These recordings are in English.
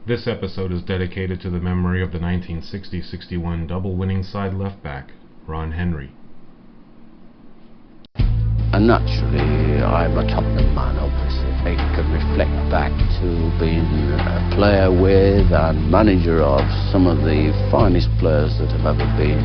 This episode is dedicated to the memory of the 1960-61 double-winning side left-back, Ron Henry. And naturally, I'm a Tottenham man, obviously. I can reflect back to being a player with and manager of some of the finest players that have ever been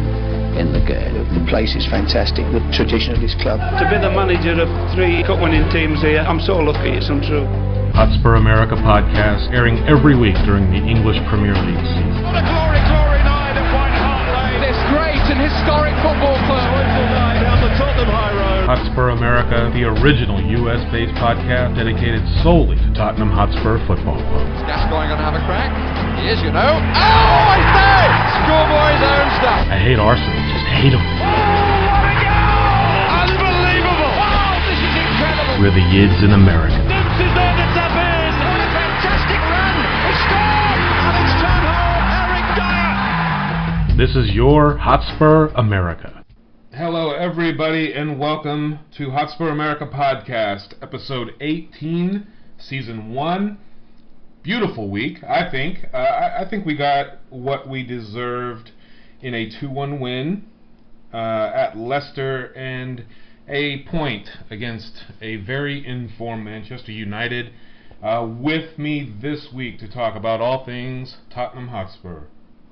in the game. The place is fantastic, the tradition of this club. To be the manager of 3 cup-winning teams here, I'm so lucky, it's untrue. Hotspur America podcast, airing every week during the English Premier League season. What a glory, glory night at White Hart Lane. This great and historic football club. Joyful night down the Tottenham High Road. Hotspur America, the original US-based podcast dedicated solely to Tottenham Hotspur Football Club. Gascoigne going to have a crack? He is, you know. Oh, I say! Schoolboy's own stuff. I hate Arsenal, just hate them. Oh, what a goal! Unbelievable! Oh, this is incredible. We're the Yids in America. Dempsey's there to tap in. What a fantastic run. He scored! And it's turned home, Eric Dyer. This is your Hotspur America. Hello, everybody, and welcome to Hotspur America Podcast, Episode 18, Season 1. Beautiful week, I think. I think we got what we deserved in a 2-1 win at Leicester and a point against a very informed Manchester United. With me this week to talk about all things Tottenham Hotspur,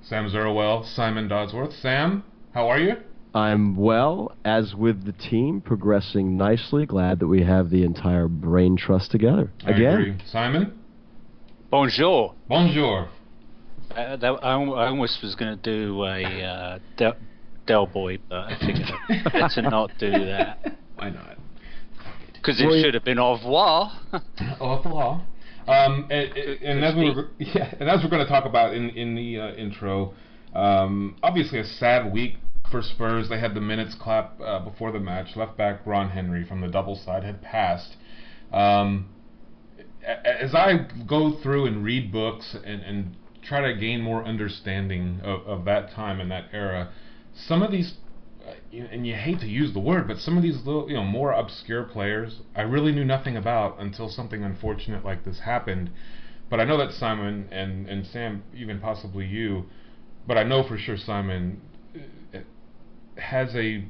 Sam Zerwell, Simon Dodsworth. Sam, how are you? I'm well, as with the team, progressing nicely. Glad that we have the entire brain trust together again. I agree. Simon? Bonjour. Bonjour. I almost was going to do a Del Boy, but I figured better not do that. Why not? Because it should have been au revoir. Au revoir. And as we're going to talk about in the intro, obviously a sad week for Spurs. They had the minutes clap before the match. Left back Ron Henry from the double side had passed. As I go through and read books and try to gain more understanding of that time and that era, some of these, and you hate to use the word, but some of these little, more obscure players, I really knew nothing about until something unfortunate like this happened. But I know that Simon and Sam, even possibly you, but I know for sure Simon has a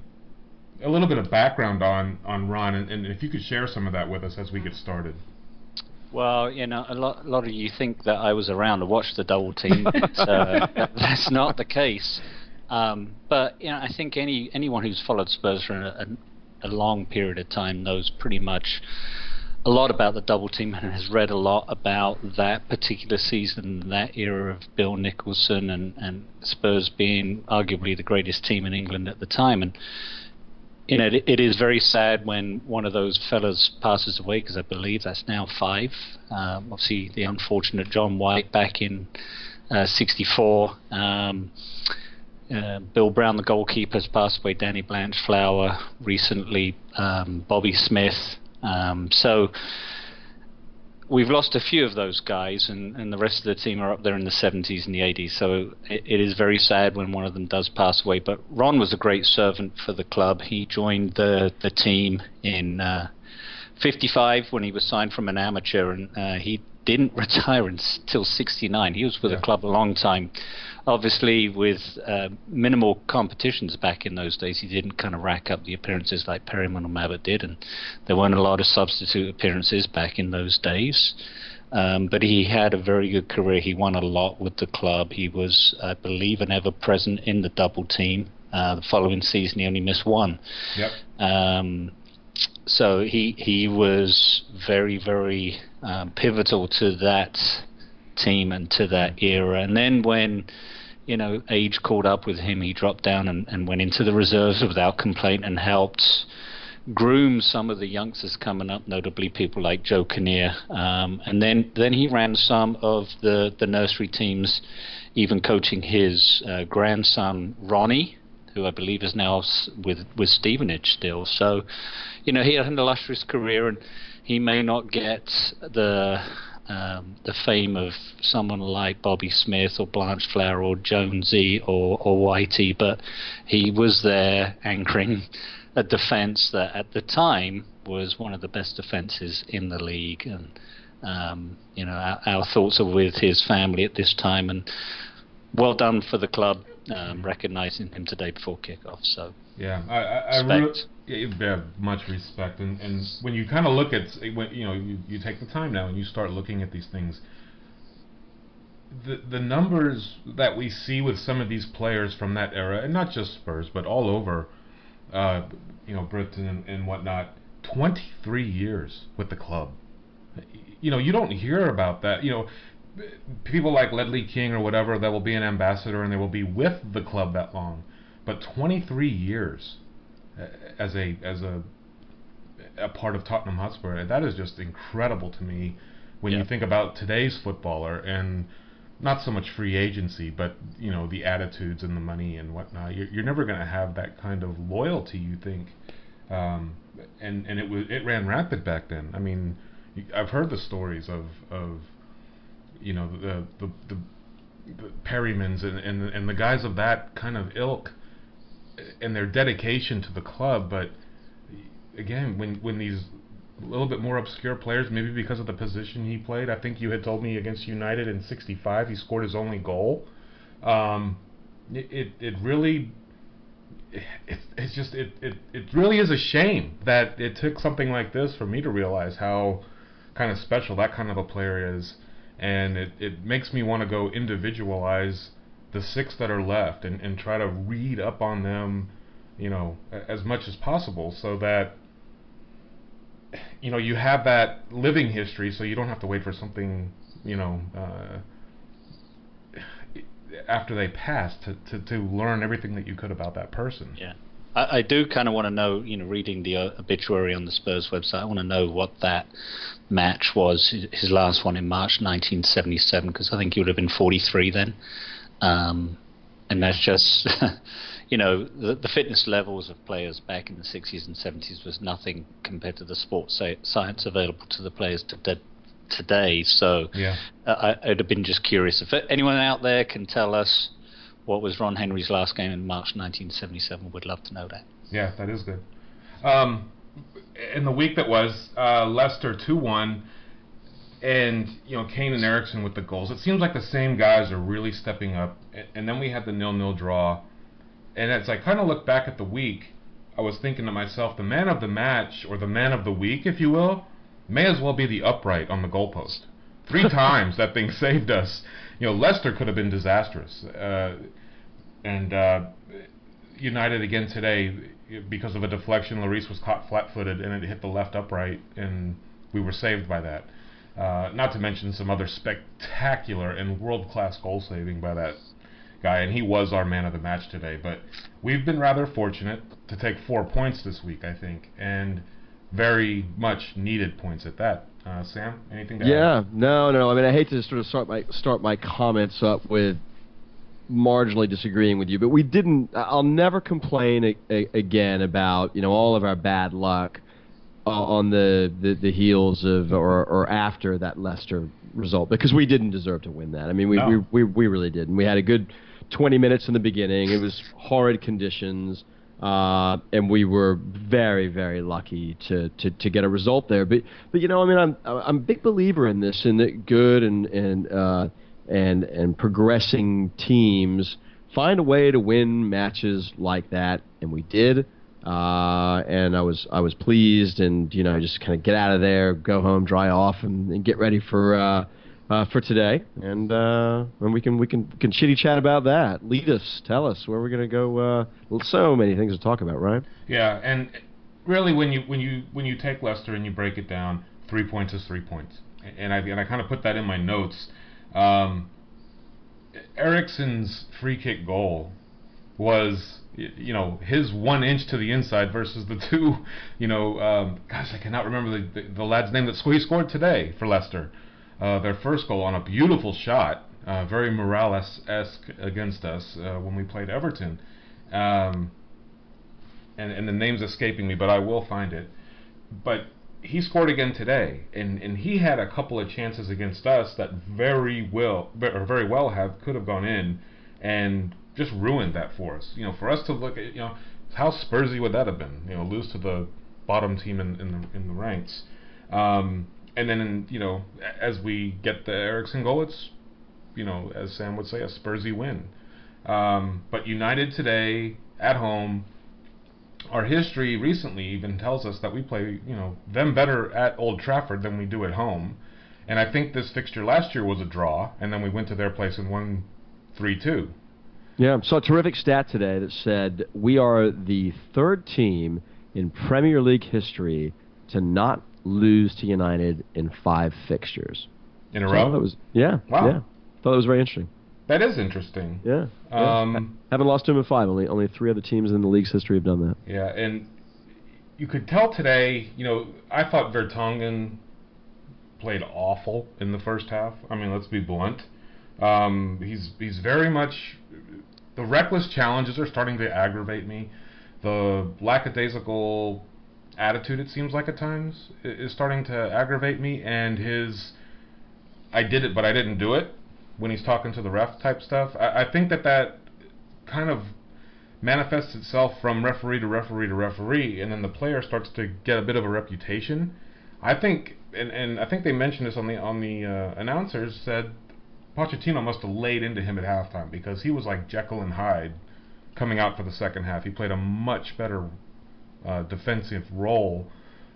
little bit of background on Ron, and if you could share some of that with us as we get started. Well, a lot of you think that I was around to watch the double team, so that's not the case. But I think anyone who's followed Spurs for a long period of time knows pretty much a lot about the double team and has read a lot about that particular season, that era of Bill Nicholson and Spurs being arguably the greatest team in England at the time. And it is very sad when one of those fellas passes away, because I believe that's now 5. Obviously, the unfortunate John White back in '64. Bill Brown, the goalkeeper, has passed away. Danny Blanchflower recently. Bobby Smith. So we've lost a few of those guys, and the rest of the team are up there in the 70s and the 80s. So it is very sad when one of them does pass away. But Ron was a great servant for the club. He joined the team in '55 when he was signed from an amateur, and he didn't retire until '69. He was with the club a long time. Obviously, with minimal competitions back in those days, he didn't kind of rack up the appearances like Perryman or Mabbutt did, and there weren't a lot of substitute appearances back in those days. But he had a very good career. He won a lot with the club. He was, I believe, an ever-present in the double team. The following season, he only missed 1. Yep. So he was very, very pivotal to that team and to that era. And then when age caught up with him, he dropped down and went into the reserves without complaint and helped groom some of the youngsters coming up, notably people like Joe Kinnear. And then he ran some of the nursery teams, even coaching his grandson Ronnie, who I believe is now with Stevenage still. So, he had an illustrious career, and he may not get the fame of someone like Bobby Smith or Blanchflower or Jonesy or Whitey, but he was there anchoring a defence that at the time was one of the best defences in the league, and Our thoughts are with his family at this time, and well done for the club recognizing him today before kickoff. So yeah, I much respect, and when you kind of look at you take the time now and you start looking at these things. The numbers that we see with some of these players from that era, and not just Spurs, but all over, Britain and whatnot, 23 years with the club. You don't hear about that. People like Ledley King or whatever that will be an ambassador and they will be with the club that long, but 23 years as a part of Tottenham Hotspur, that is just incredible to me when you think about today's footballer and not so much free agency, but the attitudes and the money and whatnot. You're never going to have that kind of loyalty, you think, and it ran rampant back then. I mean, I've heard the stories of the Perrymans and the guys of that kind of ilk and their dedication to the club. But again, when these a little bit more obscure players, maybe because of the position he played. I think you had told me against United in '65 he scored his only goal. It really is a shame that it took something like this for me to realize how kind of special that kind of a player is, and it makes me want to go individualize the 6 that are left and try to read up on them, as much as possible, so that you have that living history, so you don't have to wait for something, after they pass to learn everything that you could about that person. Yeah, I do kind of want to know, reading the obituary on the Spurs website, I want to know what that match was, his last one in March 1977, because I think he would have been 43 then. And that's just, the fitness levels of players back in the 60s and 70s was nothing compared to the sports science available to the players today. So I'd have been just curious. If anyone out there can tell us what was Ron Henry's last game in March 1977, we'd love to know that. Yeah, that is good. In the week that was, Leicester 2-1. And, Kane and Eriksson with the goals. It seems like the same guys are really stepping up. And then we had the 0-0 draw. And as I kind of look back at the week, I was thinking to myself, the man of the match, or the man of the week, if you will, may as well be the upright on the goalpost. 3 times that thing saved us. Leicester could have been disastrous. And United again today, because of a deflection, Lloris was caught flat-footed and it hit the left upright, and we were saved by that. Not to mention some other spectacular and world-class goal saving by that guy, and he was our man of the match today. But we've been rather fortunate to take 4 points this week, I think, and very much needed points at that. Sam, anything to add? No. I mean, I hate to sort of start my comments up with marginally disagreeing with you, but we didn't. I'll never complain again about all of our bad luck on the heels of or after that Leicester result, because we didn't deserve to win that. I mean, we really didn't. We had a good 20 minutes in the beginning. It was horrid conditions, and we were very, very lucky to get a result there. But I mean, I'm a big believer in this, in that good and progressing teams find a way to win matches like that, and we did. And I was pleased, and just kind of get out of there, go home, dry off, and get ready for today, and we can chitty chat about that. Lead us, tell us where we're gonna go. So many things to talk about, right? Yeah, and really, when you take Leicester and you break it down, 3 points is 3 points, and I kind of put that in my notes. Eriksson's free kick goal was, his 1 inch to the inside versus the 2, gosh, I cannot remember the lad's name that he scored today for Leicester. Their first goal on a beautiful shot, very Morales-esque against us when we played Everton. And the name's escaping me, but I will find it. But he scored again today, and he had a couple of chances against us that very well could have gone in, and just ruined that for us. For us to look at, how Spursy would that have been? Lose to the bottom team in the ranks. And then, as we get the Eriksson goal, it's, as Sam would say, a Spursy win. But United today, at home, our history recently even tells us that we play, them better at Old Trafford than we do at home. And I think this fixture last year was a draw, and then we went to their place and won 3-2. Yeah, saw a terrific stat today that said we are the third team in Premier League history to not lose to United in 5 fixtures. In a row? That was, yeah. Wow. Yeah. Thought that was very interesting. That is interesting. Yeah. Haven't lost to him in 5. Only 3 other teams in the league's history have done that. Yeah, and you could tell today, I thought Vertonghen played awful in the first half. I mean, let's be blunt. He's very much... The reckless challenges are starting to aggravate me. The lackadaisical attitude, it seems like at times, is starting to aggravate me. And his "I did it, but I didn't do it" when he's talking to the ref type stuff, I think that kind of manifests itself from referee to referee to referee, and then the player starts to get a bit of a reputation. I think, and I think they mentioned this on the announcers, said Pochettino must have laid into him at halftime because he was like Jekyll and Hyde coming out for the second half. He played a much better defensive role,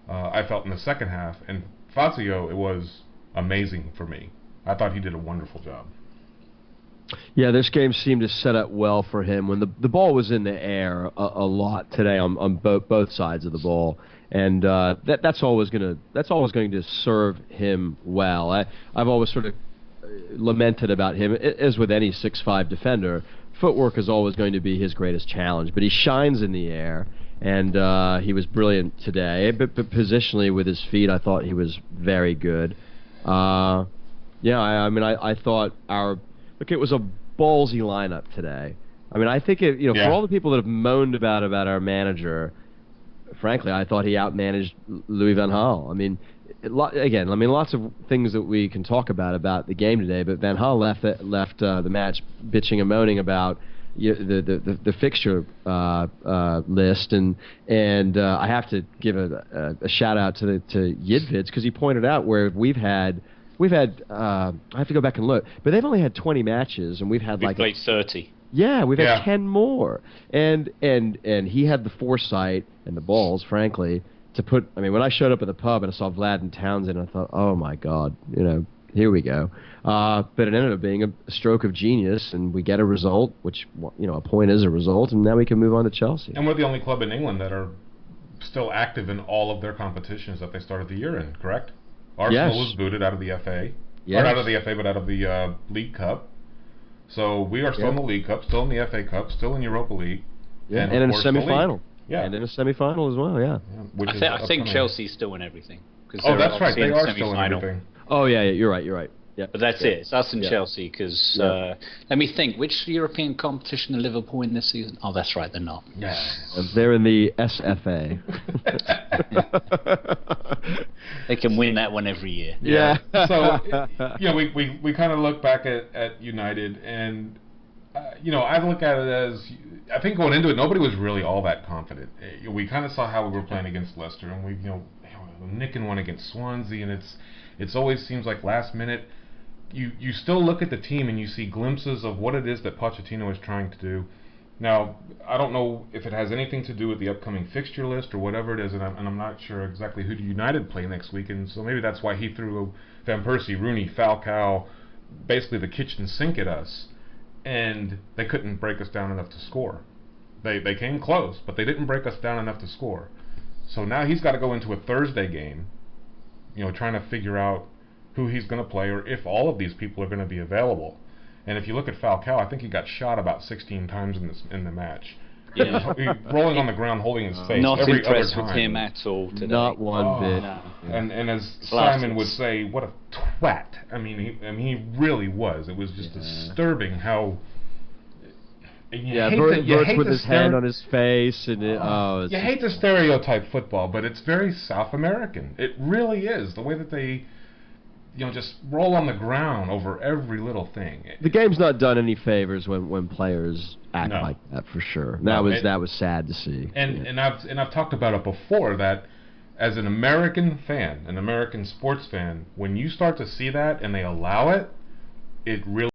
I felt, in the second half. And Fazio, it was amazing for me. I thought he did a wonderful job. Yeah, this game seemed to set up well for him when the ball was in the air a lot today on both sides of the ball, and that's always going to serve him well. I've always sort of lamented about him, as with any 6'5" defender, footwork is always going to be his greatest challenge, but he shines in the air, and he was brilliant today. But positionally with his feet, I thought he was very good. I thought it was a ballsy lineup today. I mean, I think for all the people that have moaned about our manager, frankly, I thought he outmanaged Louis van Gaal. I mean, lots of things that we can talk about the game today, but Van Gaal left the match bitching and moaning about the fixture list, and I have to give a shout out to Yidvids, because he pointed out where we've had I have to go back and look, but they've only had 20 matches, and we've played 30. Yeah, we've had 10 more, and he had the foresight and the balls, frankly, to put. I mean, when I showed up at the pub and I saw Vlad and Townsend, I thought, oh my God, here we go. But it ended up being a stroke of genius, and we get a result, which a point is a result, and now we can move on to Chelsea. And we're the only club in England that are still active in all of their competitions that they started the year in, correct? Arsenal was booted out of the FA. Yes. Or not out of the FA, but out of the League Cup. So we are still in the League Cup, still in the FA Cup, still in Europa League. Yeah. And in a semi-final. Yeah. And in a semi-final as well, yeah. I think Chelsea's still in everything. That's right. They are still in everything. Oh, yeah, you're right. Yeah. But that's it. It's us and Chelsea, because let me think. Which European competition are Liverpool in this season? Oh, that's right, they're not. Yeah. They're in the SFA. They can win that one every year. Yeah. So, we kind of look back at United, and I look at it as, I think going into it, nobody was really all that confident. We kind of saw how we were playing against Leicester, and we nicking one against Swansea, and it's always seems like last minute. You still look at the team and you see glimpses of what it is that Pochettino is trying to do. Now, I don't know if it has anything to do with the upcoming fixture list or whatever it is, and I'm not sure exactly who United play next week, and so maybe that's why he threw Van Persie, Rooney, Falcao, basically the kitchen sink at us, and they couldn't break us down enough to score. They came close, but they didn't break us down enough to score. So now he's got to go into a Thursday game, trying to figure out who he's going to play, or if all of these people are going to be available. And if you look at Falcao, I think he got shot about 16 times in the match. Yeah. Rolling on the ground, holding his face not every other impressed time. with him at all today. Not one bit. No. And as Simon would say, what a twat. I mean, he really was. It was just disturbing how... Verts with his hand on his face, and you hate to stereotype football, but it's very South American. It really is, the way that they just roll on the ground over every little thing. The game's not done any favors when players act like that, for sure. That was sad to see. And I've talked about it before, that as an American fan, an American sports fan, when you start to see that and they allow it, it really